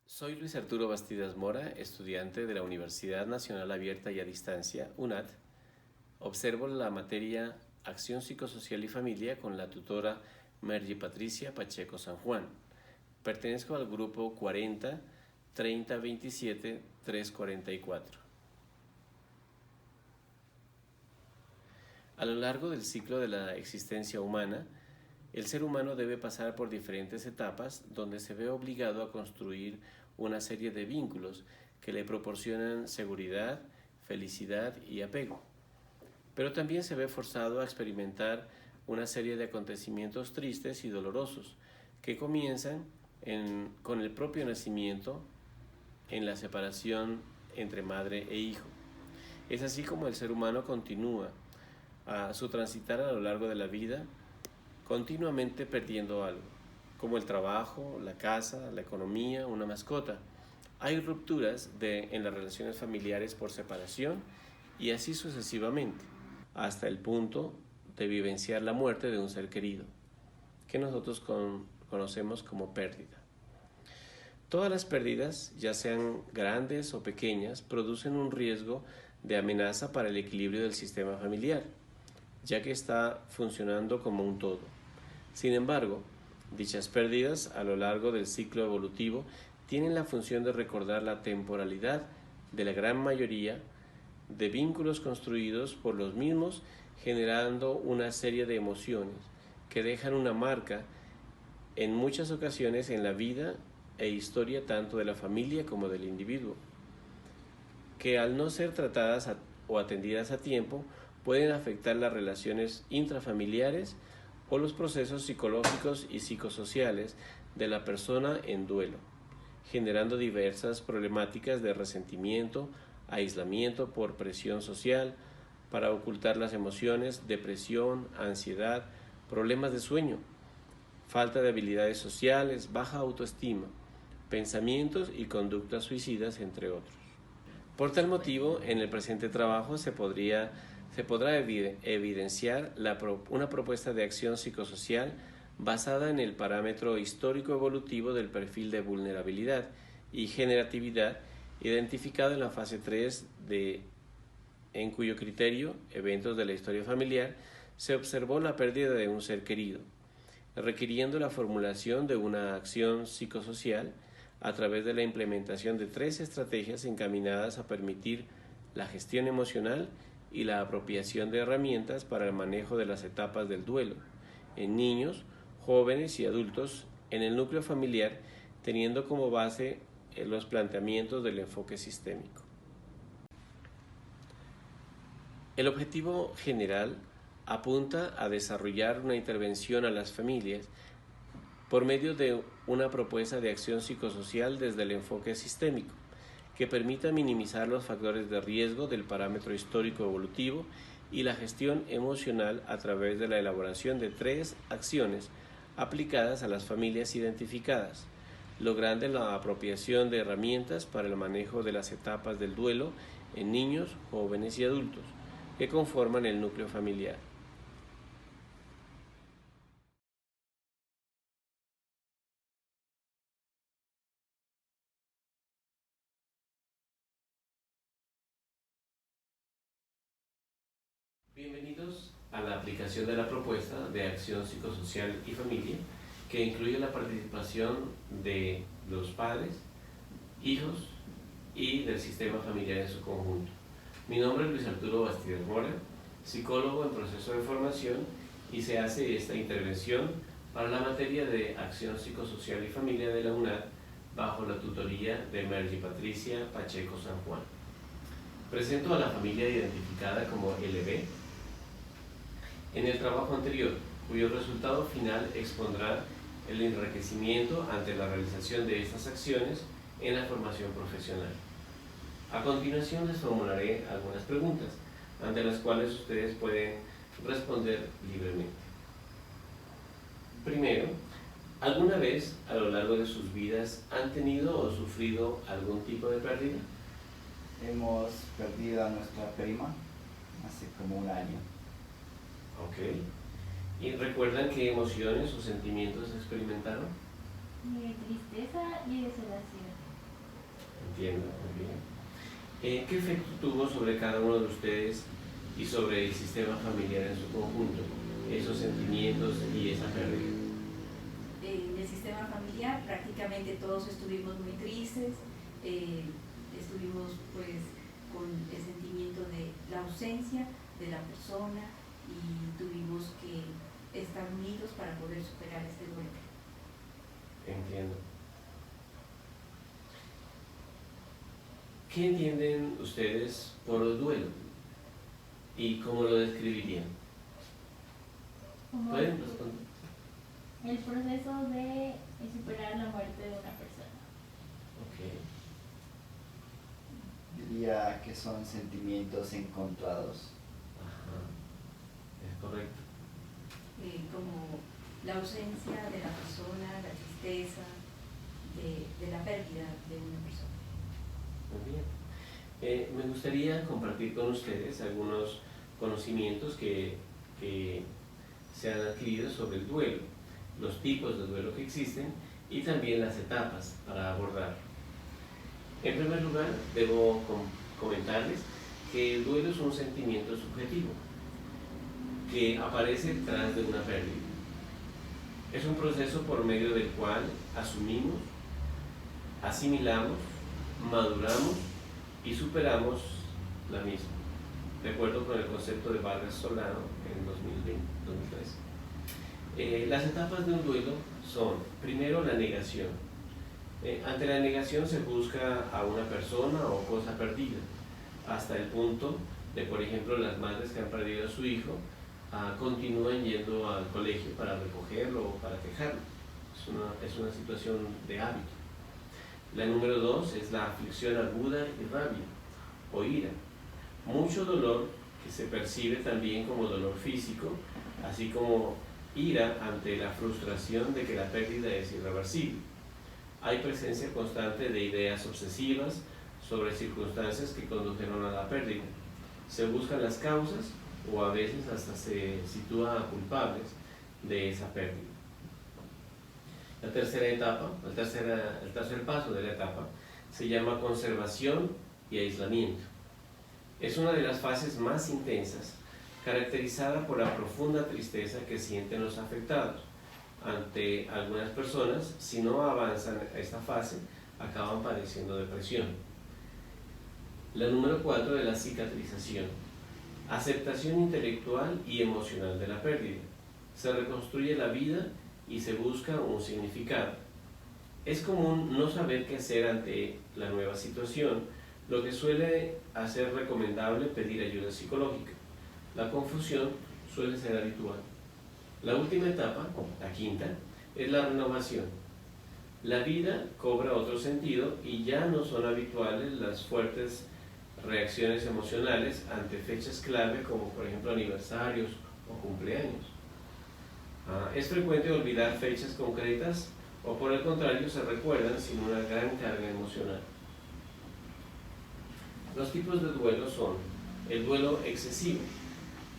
Soy Luis Arturo Bastidas Mora, estudiante de la Universidad Nacional Abierta y a Distancia, UNAD. Observo la materia Acción Psicosocial y Familia con la tutora Mergy Patricia Pacheco San Juan. Pertenezco al grupo 40 30 27 344. A lo largo del ciclo de la existencia humana, el ser humano debe pasar por diferentes etapas donde se ve obligado a construir una serie de vínculos que le proporcionan seguridad, felicidad y apego. Pero también se ve forzado a experimentar una serie de acontecimientos tristes y dolorosos que comienzan con el propio nacimiento, en la separación entre madre e hijo. Es así como el ser humano continúa a su transitar a lo largo de la vida, continuamente perdiendo algo, como el trabajo, la casa, la economía, una mascota. Hay rupturas en las relaciones familiares por separación y así sucesivamente, hasta el punto de vivenciar la muerte de un ser querido, que nosotros conocemos como pérdida. Todas las pérdidas, ya sean grandes o pequeñas, producen un riesgo de amenaza para el equilibrio del sistema familiar, ya que está funcionando como un todo. Sin embargo, dichas pérdidas a lo largo del ciclo evolutivo tienen la función de recordar la temporalidad de la gran mayoría de vínculos construidos por los mismos, generando una serie de emociones que dejan una marca en muchas ocasiones en la vida e historia tanto de la familia como del individuo, que al no ser tratadas o atendidas a tiempo pueden afectar las relaciones intrafamiliares o los procesos psicológicos y psicosociales de la persona en duelo, generando diversas problemáticas de resentimiento, aislamiento por presión social, para ocultar las emociones, depresión, ansiedad, problemas de sueño, falta de habilidades sociales, baja autoestima, pensamientos y conductas suicidas, entre otros. Por tal motivo, en el presente trabajo se podrá evidenciar una propuesta de acción psicosocial basada en el parámetro histórico-evolutivo del perfil de vulnerabilidad y generatividad identificado en la fase 3 en cuyo criterio, eventos de la historia familiar, se observó la pérdida de un ser querido, requiriendo la formulación de una acción psicosocial a través de la implementación de 3 estrategias encaminadas a permitir la gestión emocional y la apropiación de herramientas para el manejo de las etapas del duelo en niños, jóvenes y adultos en el núcleo familiar, teniendo como base los planteamientos del enfoque sistémico. El objetivo general apunta a desarrollar una intervención a las familias por medio de una propuesta de acción psicosocial desde el enfoque sistémico, que permita minimizar los factores de riesgo del parámetro histórico evolutivo y la gestión emocional a través de la elaboración de 3 acciones aplicadas a las familias identificadas, logrando la apropiación de herramientas para el manejo de las etapas del duelo en niños, jóvenes y adultos que conforman el núcleo familiar. Bienvenidos a la aplicación de la propuesta de acción psicosocial y familia, que incluye la participación de los padres, hijos y del sistema familiar en su conjunto. Mi nombre es Luis Arturo Bastidas Mora, psicólogo en proceso de formación, y se hace esta intervención para la materia de acción psicosocial y familia de la UNAD bajo la tutoría de Mergy Patricia Pacheco San Juan. Presento a la familia identificada como LB en el trabajo anterior, cuyo resultado final expondrá el enriquecimiento ante la realización de estas acciones en la formación profesional. A continuación les formularé algunas preguntas, ante las cuales ustedes pueden responder libremente. Primero, ¿alguna vez a lo largo de sus vidas han tenido o sufrido algún tipo de pérdida? Hemos perdido a nuestra prima hace como un año. Ok. ¿Y recuerdan qué emociones o sentimientos experimentaron? De tristeza y desolación. Entiendo, muy bien. ¿Qué efecto tuvo sobre cada uno de ustedes y sobre el sistema familiar en su conjunto esos sentimientos y esa pérdida? En el sistema familiar prácticamente todos estuvimos muy tristes, estuvimos pues con el sentimiento de la ausencia de la persona y tuvimos que estar unidos para poder superar este duelo. Entiendo. ¿Qué entienden ustedes por el duelo? ¿Y cómo lo describirían? ¿Pueden responder? El proceso de superar la muerte de una persona. Ok. Diría que son sentimientos encontrados. Ajá. Es correcto. Como la ausencia de la persona, la tristeza, de la pérdida de una persona. Muy bien. Me gustaría compartir con ustedes algunos conocimientos que se han adquirido sobre el duelo, los tipos de duelo que existen y también las etapas para abordar. En primer lugar, debo comentarles que el duelo es un sentimiento subjetivo que aparece tras de una pérdida. Es un proceso por medio del cual asumimos, asimilamos, maduramos y superamos la misma, de acuerdo con el concepto de Vargas Solano en 2013. Las etapas de un duelo son, primero, la negación. Ante la negación se busca a una persona o cosa perdida, hasta el punto de, por ejemplo, las madres que han perdido a su hijo continúan yendo al colegio para recogerlo o para dejarlo. Es una situación de hábito. La número 2 es la aflicción aguda y rabia o ira. Mucho dolor que se percibe también como dolor físico, así como ira ante la frustración de que la pérdida es irreversible. Hay presencia constante de ideas obsesivas sobre circunstancias que condujeron a la pérdida. Se buscan las causas o a veces hasta se sitúa a culpables de esa pérdida. La tercera etapa, el tercer paso de la etapa, se llama conservación y aislamiento. Es una de las fases más intensas, caracterizada por la profunda tristeza que sienten los afectados. Ante algunas personas, si no avanzan a esta fase, acaban padeciendo depresión. La número 4 es la cicatrización. Aceptación intelectual y emocional de la pérdida. Se reconstruye la vida y se busca un significado. Es común no saber qué hacer ante la nueva situación, lo que suele hacer recomendable pedir ayuda psicológica. La confusión suele ser habitual. La última etapa, la quinta, es la renovación. La vida cobra otro sentido y ya no son habituales las fuertes reacciones emocionales ante fechas clave como por ejemplo aniversarios o cumpleaños. Es frecuente olvidar fechas concretas o por el contrario se recuerdan sin una gran carga emocional. Los tipos de duelo son el duelo excesivo.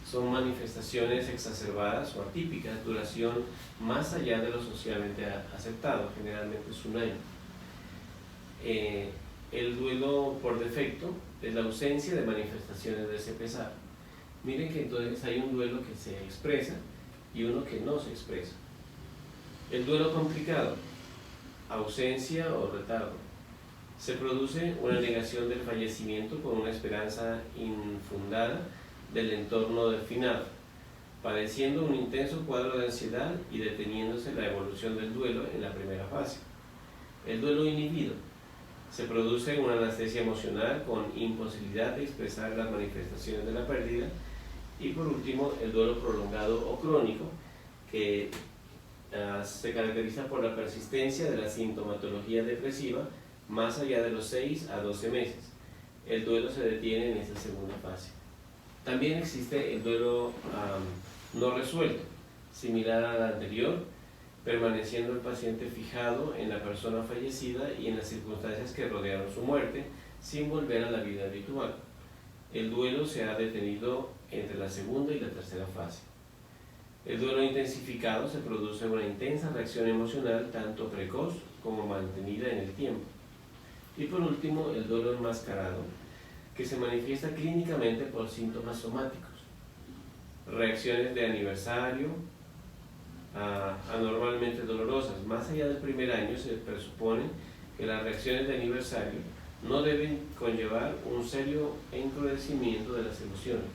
Son manifestaciones exacerbadas o atípicas, duración más allá de lo socialmente aceptado, generalmente es un año. El duelo por defecto es la ausencia de manifestaciones de ese pesar. Miren que entonces hay un duelo que se expresa y uno que no se expresa. El duelo complicado, ausencia o retardo. Se produce una negación del fallecimiento con una esperanza infundada del entorno del finado, padeciendo un intenso cuadro de ansiedad y deteniéndose la evolución del duelo en la primera fase. El duelo inhibido. Se produce una anestesia emocional con imposibilidad de expresar las manifestaciones de la pérdida. Y por último, el duelo prolongado o crónico, que se caracteriza por la persistencia de la sintomatología depresiva más allá de los 6 a 12 meses. El duelo se detiene en esta segunda fase. También existe el duelo no resuelto, similar al anterior, permaneciendo el paciente fijado en la persona fallecida y en las circunstancias que rodearon su muerte, sin volver a la vida habitual. El duelo se ha detenido entre la segunda y la tercera fase. El duelo intensificado se produce una intensa reacción emocional tanto precoz como mantenida en el tiempo. Y por último, el duelo enmascarado, que se manifiesta clínicamente por síntomas somáticos, reacciones de aniversario, anormalmente dolorosas. Más allá del primer año se presupone que las reacciones de aniversario no deben conllevar un serio encrudecimiento de las emociones.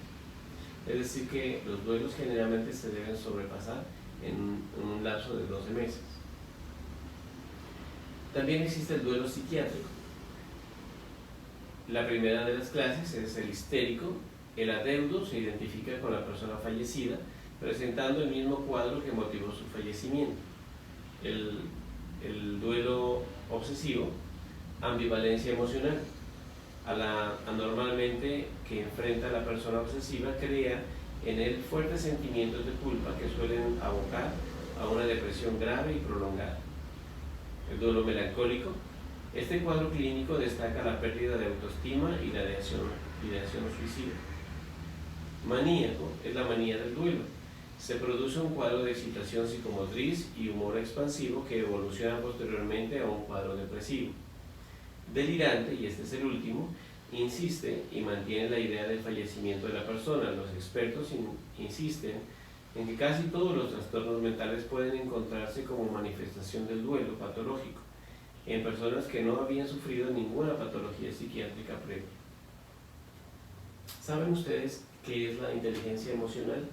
Es decir, que los duelos generalmente se deben sobrepasar en un lapso de 12 meses. También existe el duelo psiquiátrico. La primera de las clases es el histérico. El adeudo se identifica con la persona fallecida, presentando el mismo cuadro que motivó su fallecimiento. El duelo obsesivo, ambivalencia emocional. Anormalmente que enfrenta a la persona obsesiva crea en él fuertes sentimientos de culpa que suelen abocar a una depresión grave y prolongada. El duelo melancólico. Este cuadro clínico destaca la pérdida de autoestima y la ideación suicida. Maníaco es la manía del duelo. Se produce un cuadro de excitación psicomotriz y humor expansivo que evoluciona posteriormente a un cuadro depresivo. Delirante, y este es el último, insiste y mantiene la idea del fallecimiento de la persona. Los expertos insisten en que casi todos los trastornos mentales pueden encontrarse como manifestación del duelo patológico en personas que no habían sufrido ninguna patología psiquiátrica previa. ¿Saben ustedes qué es la inteligencia emocional?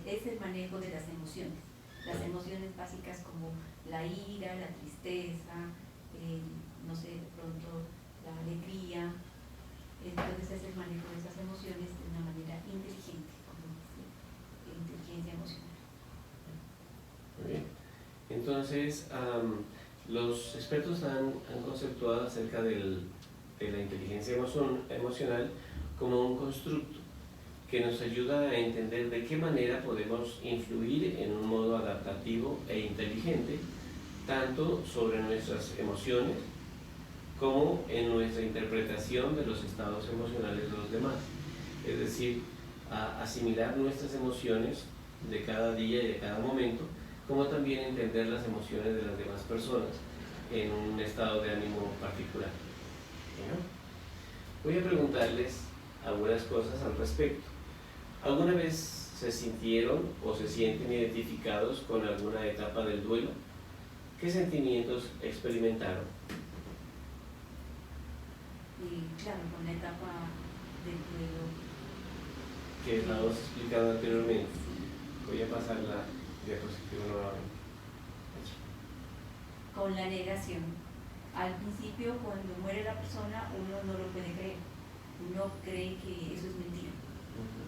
Es el manejo de las emociones. Las emociones básicas como la ira, la tristeza, no sé, de pronto la alegría. Entonces es el manejo de esas emociones de una manera inteligente, como dice, inteligencia emocional. Muy bien. Entonces, los expertos han conceptuado acerca de la inteligencia emocional como un constructo que nos ayuda a entender de qué manera podemos influir en un modo adaptativo e inteligente, tanto sobre nuestras emociones como en nuestra interpretación de los estados emocionales de los demás. Es decir, a asimilar nuestras emociones de cada día y de cada momento, como también entender las emociones de las demás personas en un estado de ánimo particular. ¿No? Voy a preguntarles algunas cosas al respecto. ¿Alguna vez se sintieron o se sienten identificados con alguna etapa del duelo? ¿Qué sentimientos experimentaron? Y claro, con la etapa del duelo. Que estábamos explicando anteriormente. Voy a pasar la diapositiva nuevamente. Con la negación. Al principio, cuando muere la persona, uno no lo puede creer. Uno cree que eso es mentira.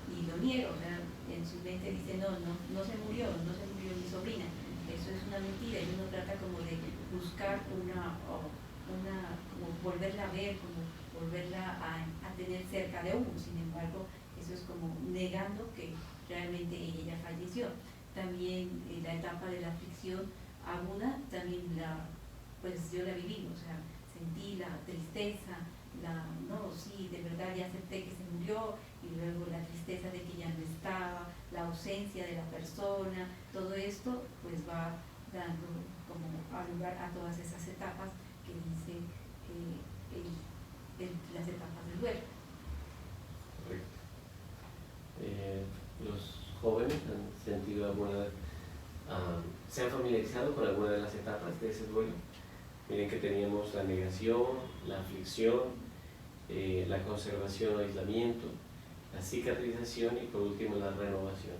Y lo niega, o sea, en su mente dice, no se murió mi sobrina. Eso es una mentira. Y uno trata como de buscar como volverla a ver, como volverla a tener cerca de uno. Sin embargo, eso es como negando que realmente ella falleció. También la etapa de la aflicción aguda, también pues yo la viví, o sea, sentí la tristeza, sí, de verdad ya acepté que se murió, y luego la tristeza de que ya no estaba, la ausencia de la persona, todo esto pues va dando como lugar a todas esas etapas que dicen las etapas del duelo. Correcto. Los jóvenes han sentido se han familiarizado con alguna de las etapas de ese duelo. Miren que teníamos la negación, la aflicción, la conservación o aislamiento, la cicatrización y por último la renovación.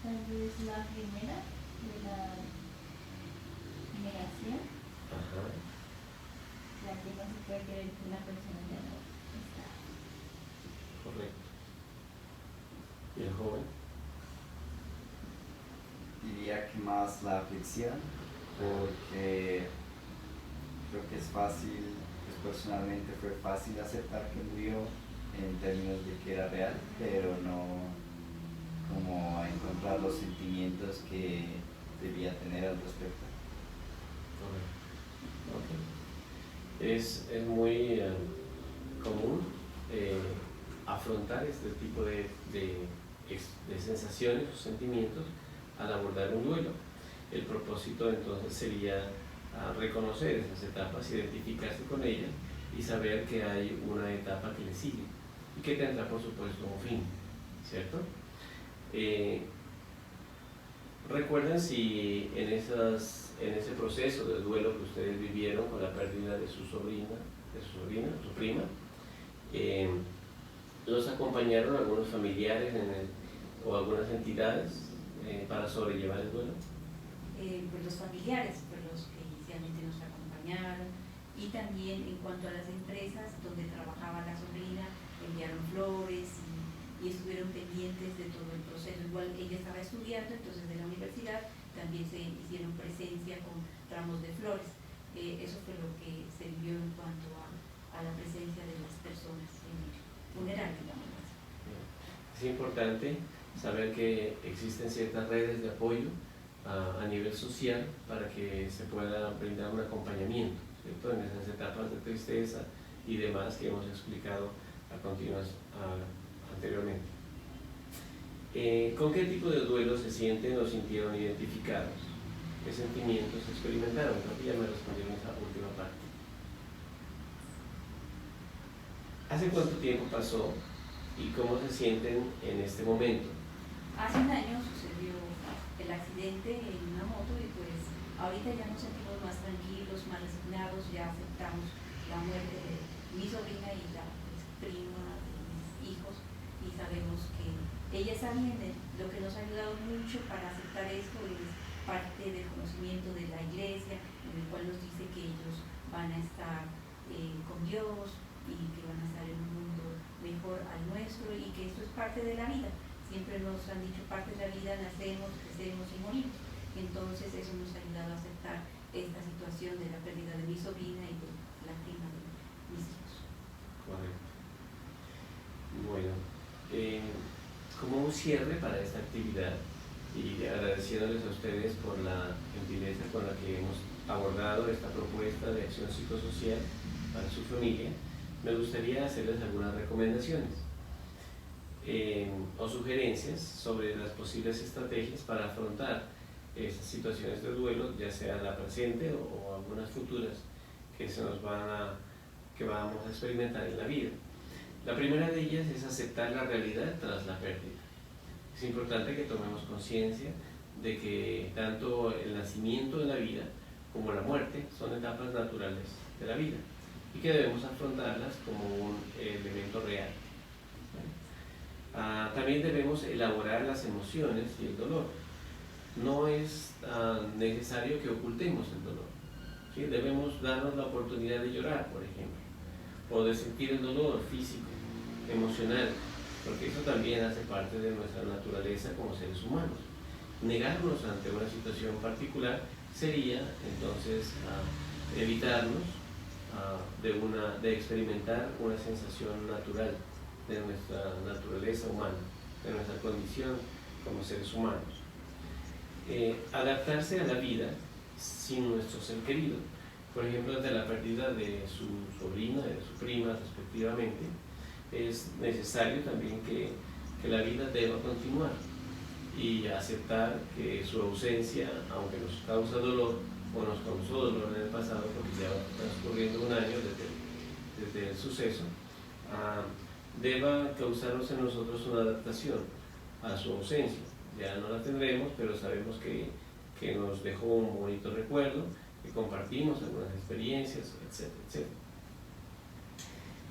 Tal vez la primera de la negación, Ajá. la que no se puede creer que una persona ya no está. Correcto. ¿Y el joven? Diría que más la aflicción, porque creo que es fácil, pues personalmente fue fácil aceptar que murió en términos de que era real, pero no como encontrar los sentimientos que debía tener al respecto. Okay. Es muy común afrontar este tipo de sensaciones o sentimientos al abordar un duelo. El propósito entonces sería reconocer esas etapas, identificarse con ellas y saber que hay una etapa que le sigue y que tendrá por supuesto un fin, ¿cierto? Recuerden si en ese proceso de duelo que ustedes vivieron con la pérdida de su sobrina, su prima, los acompañaron algunos familiares o algunas entidades para sobrellevar el duelo. Pues los familiares fueron los que inicialmente nos acompañaron, y también en cuanto a las empresas donde trabajaba la sobrina, enviaron flores y estuvieron pendientes de todo el proceso. Igual ella estaba estudiando, entonces de la universidad también se hicieron presencia con ramos de flores. Eso fue lo que se vivió en cuanto a la presencia de las personas en el funeral, digamos. Es importante saber que existen ciertas redes de apoyo a nivel social para que se pueda brindar un acompañamiento, ¿cierto?, en esas etapas de tristeza y demás que hemos explicado anteriormente. ¿Con qué tipo de duelo se sienten o sintieron identificados? ¿Qué sentimientos experimentaron? Creo que ya me respondieron esa última parte. ¿Hace cuánto tiempo pasó y cómo se sienten en este momento? Hace un año sucedió el accidente en una moto y pues ahorita ya nos sentimos más tranquilos, más resignados, ya aceptamos la muerte de mi sobrina y la prima de mis hijos, y sabemos que ella está bien. Lo que nos ha ayudado mucho para aceptar esto es parte del conocimiento de la iglesia, en el cual nos dice que ellos van a estar con Dios y que van a estar en un mundo mejor al nuestro, y que esto es parte de la vida. Siempre nos han dicho, parte de la vida, nacemos, crecemos y morimos. Entonces eso nos ha ayudado a aceptar esta situación de la pérdida de mi sobrina y de la prima de mis hijos. Correcto. Bueno, como un cierre para esta actividad, y agradeciéndoles a ustedes por la gentileza con la que hemos abordado esta propuesta de acción psicosocial para su familia, me gustaría hacerles algunas recomendaciones o sugerencias sobre las posibles estrategias para afrontar esas situaciones de duelo, ya sea la presente o algunas futuras que vamos a experimentar en la vida. La primera de ellas es aceptar la realidad tras la pérdida. Es importante que tomemos conciencia de que tanto el nacimiento de la vida como la muerte son etapas naturales de la vida y que debemos afrontarlas como un elemento real. También debemos elaborar las emociones y el dolor. No es necesario que ocultemos el dolor, ¿sí? Debemos darnos la oportunidad de llorar, por ejemplo, o de sentir el dolor físico, emocional, porque eso también hace parte de nuestra naturaleza como seres humanos. Negarnos ante una situación particular sería entonces evitarnos de experimentar una sensación natural de nuestra naturaleza humana, de nuestra condición como seres humanos. Adaptarse a la vida sin nuestro ser querido, por ejemplo, ante la pérdida de su sobrina, de su prima respectivamente, es necesario también que la vida deba continuar y aceptar que su ausencia, aunque nos causa dolor o nos causó dolor en el pasado, porque ya va transcurriendo un año desde el suceso, deba causarnos en nosotros una adaptación a su ausencia. Ya no la tendremos, pero sabemos que nos dejó un bonito recuerdo, que compartimos algunas experiencias, etcétera, etcétera.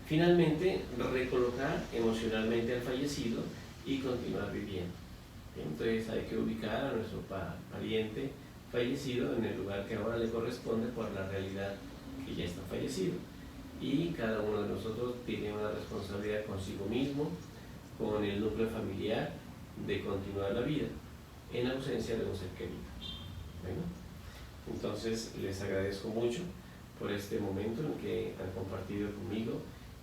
Finalmente, recolocar emocionalmente al fallecido y continuar viviendo. Entonces hay que ubicar a nuestro pariente fallecido en el lugar que ahora le corresponde por la realidad que ya está fallecido. Y cada uno de nosotros tiene una responsabilidad consigo mismo, con el núcleo familiar, de continuar la vida en ausencia de un ser querido. Bueno, entonces les agradezco mucho por este momento en que han compartido conmigo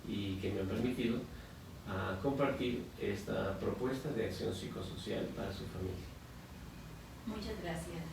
y que me han permitido compartir esta propuesta de acción psicosocial para su familia. Muchas gracias.